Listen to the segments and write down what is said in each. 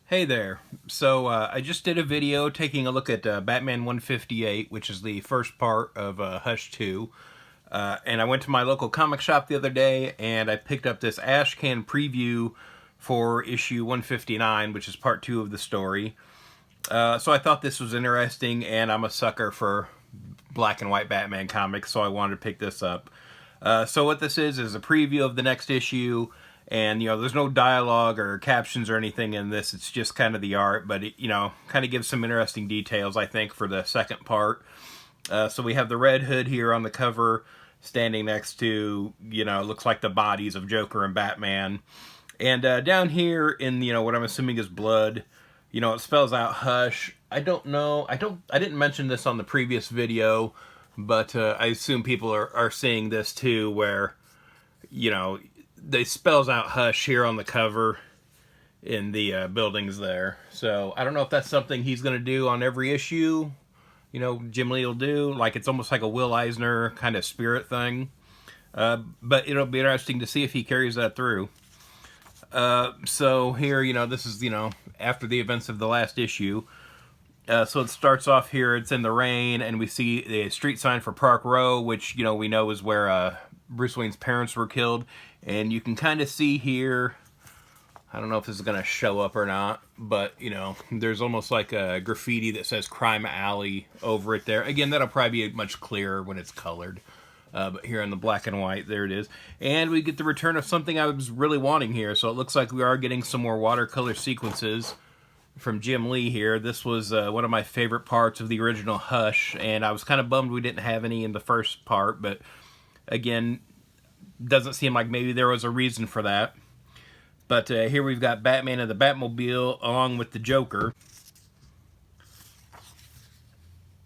Hey there. So I just did a video taking a look at Batman 158, which is the first part of Hush 2. And I went to my local comic shop the other day and I picked up this Ashcan preview for issue 159, which is part 2 of the story. So I thought this was interesting, and I'm a sucker for black and white Batman comics, so I wanted to pick this up. So what this is a preview of the next issue. And, there's no dialogue or captions or anything in this. It's just kind of the art, but it, kind of gives some interesting details, I think, for the second part. So we have the Red Hood here on the cover, standing next to, looks like the bodies of Joker and Batman. And down here in, what I'm assuming is blood, it spells out Hush. I don't know. I didn't mention this on the previous video, but I assume people are seeing this too, where, they spells out Hush here on the cover in the buildings there. So I don't know if that's something he's going to do on every issue. Jim Lee will do. Like, it's almost like a Will Eisner kind of spirit thing. But it'll be interesting to see if he carries that through. So here, this is, after the events of the last issue. So it starts off here. It's in the rain, and we see the street sign for Park Row, which, we know is where Bruce Wayne's parents were killed. And you can kind of see here, I don't know if this is going to show up or not, but, there's almost like a graffiti that says Crime Alley over it there. Again, that'll probably be much clearer when it's colored. But here in the black and white, there it is. And we get the return of something I was really wanting here. So it looks like we are getting some more watercolor sequences from Jim Lee here. This was one of my favorite parts of the original Hush, and I was kind of bummed we didn't have any in the first part, but again, doesn't seem like maybe there was a reason for that. But here we've got Batman and the Batmobile along with the Joker.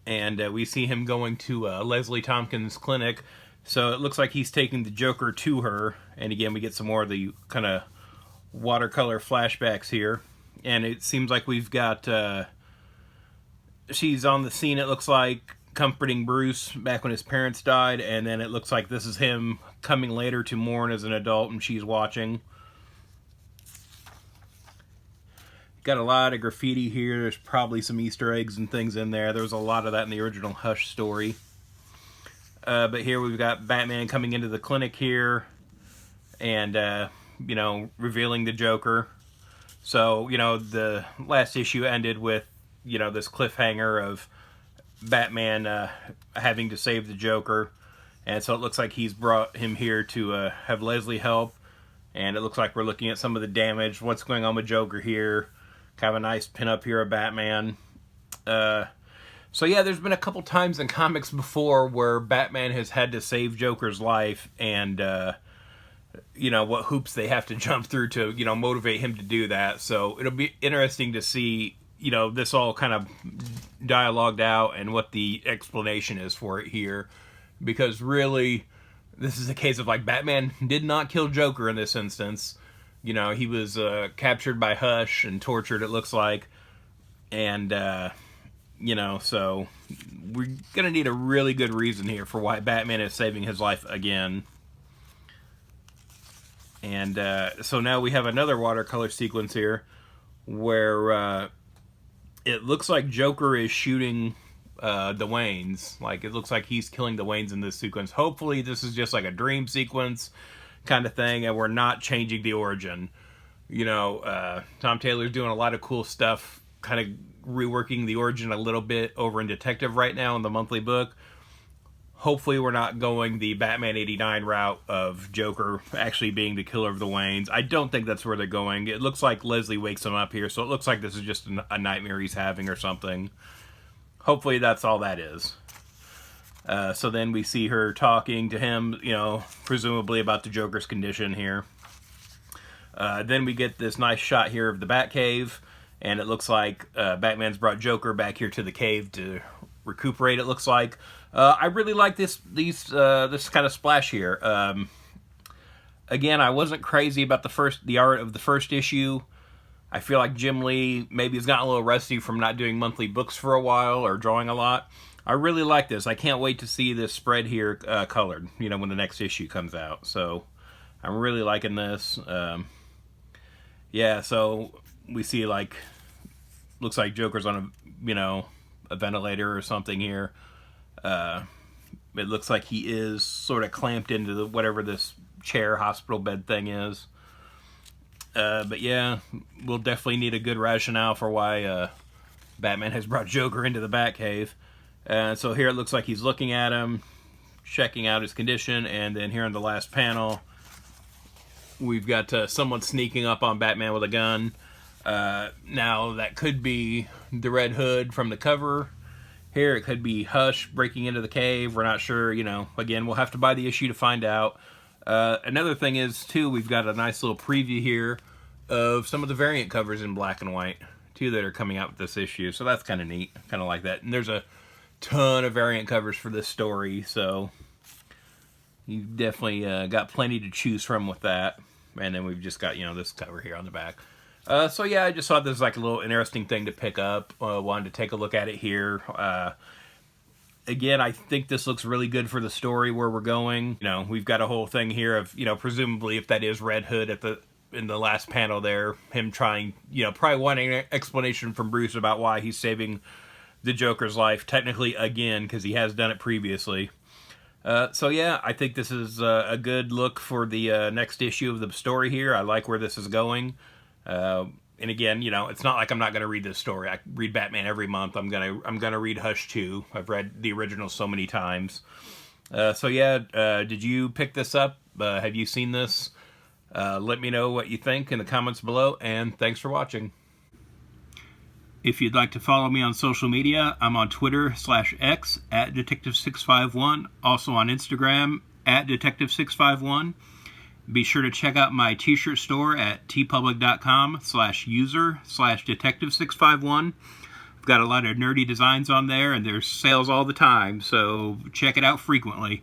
And we see him going to Leslie Tompkins' clinic. So it looks like he's taking the Joker to her. And again, we get some more of the kind of watercolor flashbacks here. And it seems like we've got... she's on the scene, it looks like, comforting Bruce back when his parents died, and then it looks like this is him coming later to mourn as an adult, and she's watching. Got a lot of graffiti here. There's probably some Easter eggs and things in there. There was a lot of that in the original Hush story. But here we've got Batman coming into the clinic here, and, revealing the Joker. So, the last issue ended with, this cliffhanger of Batman having to save the Joker, and so it looks like he's brought him here to have Leslie help, and it looks like we're looking at some of the damage, what's going on with Joker here, kind of a nice pin-up here of Batman. So yeah, there's been a couple times in comics before where Batman has had to save Joker's life, and what hoops they have to jump through to, motivate him to do that. So it'll be interesting to see this all kind of dialogued out and what the explanation is for it here. Because really, this is a case of, like, Batman did not kill Joker in this instance. He was captured by Hush and tortured, it looks like. And, so we're going to need a really good reason here for why Batman is saving his life again. And so now we have another watercolor sequence here where... it looks like Joker is shooting the Waynes. Like, it looks like he's killing the Waynes in this sequence. Hopefully this is just like a dream sequence kind of thing, and we're not changing the origin. Tom Taylor's doing a lot of cool stuff, kind of reworking the origin a little bit over in Detective right now in the monthly book. Hopefully we're not going the Batman 89 route of Joker actually being the killer of the Waynes. I don't think that's where they're going. It looks like Leslie wakes him up here, so it looks like this is just a nightmare he's having or something. Hopefully that's all that is. So then we see her talking to him, presumably about the Joker's condition here. Then we get this nice shot here of the Batcave, and it looks like Batman's brought Joker back here to the cave to recuperate, it looks like. I really like this kind of splash here. Again, I wasn't crazy about the art of the first issue. I feel like Jim Lee maybe has gotten a little rusty from not doing monthly books for a while or drawing a lot. I really like this. I can't wait to see this spread here colored, when the next issue comes out. So I'm really liking this. Yeah, so we see, like, looks like Joker's on a ventilator or something here. It looks like he is sort of clamped into whatever this chair hospital bed thing is. But yeah, we'll definitely need a good rationale for why Batman has brought Joker into the Batcave. So here it looks like he's looking at him, checking out his condition, and then here in the last panel, we've got someone sneaking up on Batman with a gun. Now, that could be the Red Hood from the cover. Here, it could be Hush breaking into the cave. We're not sure, Again, we'll have to buy the issue to find out. Another thing is, too, we've got a nice little preview here of some of the variant covers in black and white, too, that are coming out with this issue. So that's kind of neat. Kind of like that. And there's a ton of variant covers for this story, so you've definitely got plenty to choose from with that. And then we've just got, this cover here on the back. So yeah, I just thought this was like a little interesting thing to pick up. Wanted to take a look at it here. Again, I think this looks really good for the story where we're going. We've got a whole thing here of, presumably if that is Red Hood in the last panel there, him trying, probably wanting an explanation from Bruce about why he's saving the Joker's life, technically again, because he has done it previously. So yeah, I think this is a good look for the next issue of the story here. I like where this is going. And again, it's not like I'm not going to read this story. I read Batman every month. I'm gonna read Hush 2. I've read the original so many times. So yeah, did you pick this up? Have you seen this? Let me know what you think in the comments below, and thanks for watching. If you'd like to follow me on social media, I'm on Twitter/X @Detective651, also on Instagram @Detective651. Be sure to check out my t-shirt store at tpublic.com/user/Detective651. I've got a lot of nerdy designs on there, and there's sales all the time, so check it out frequently.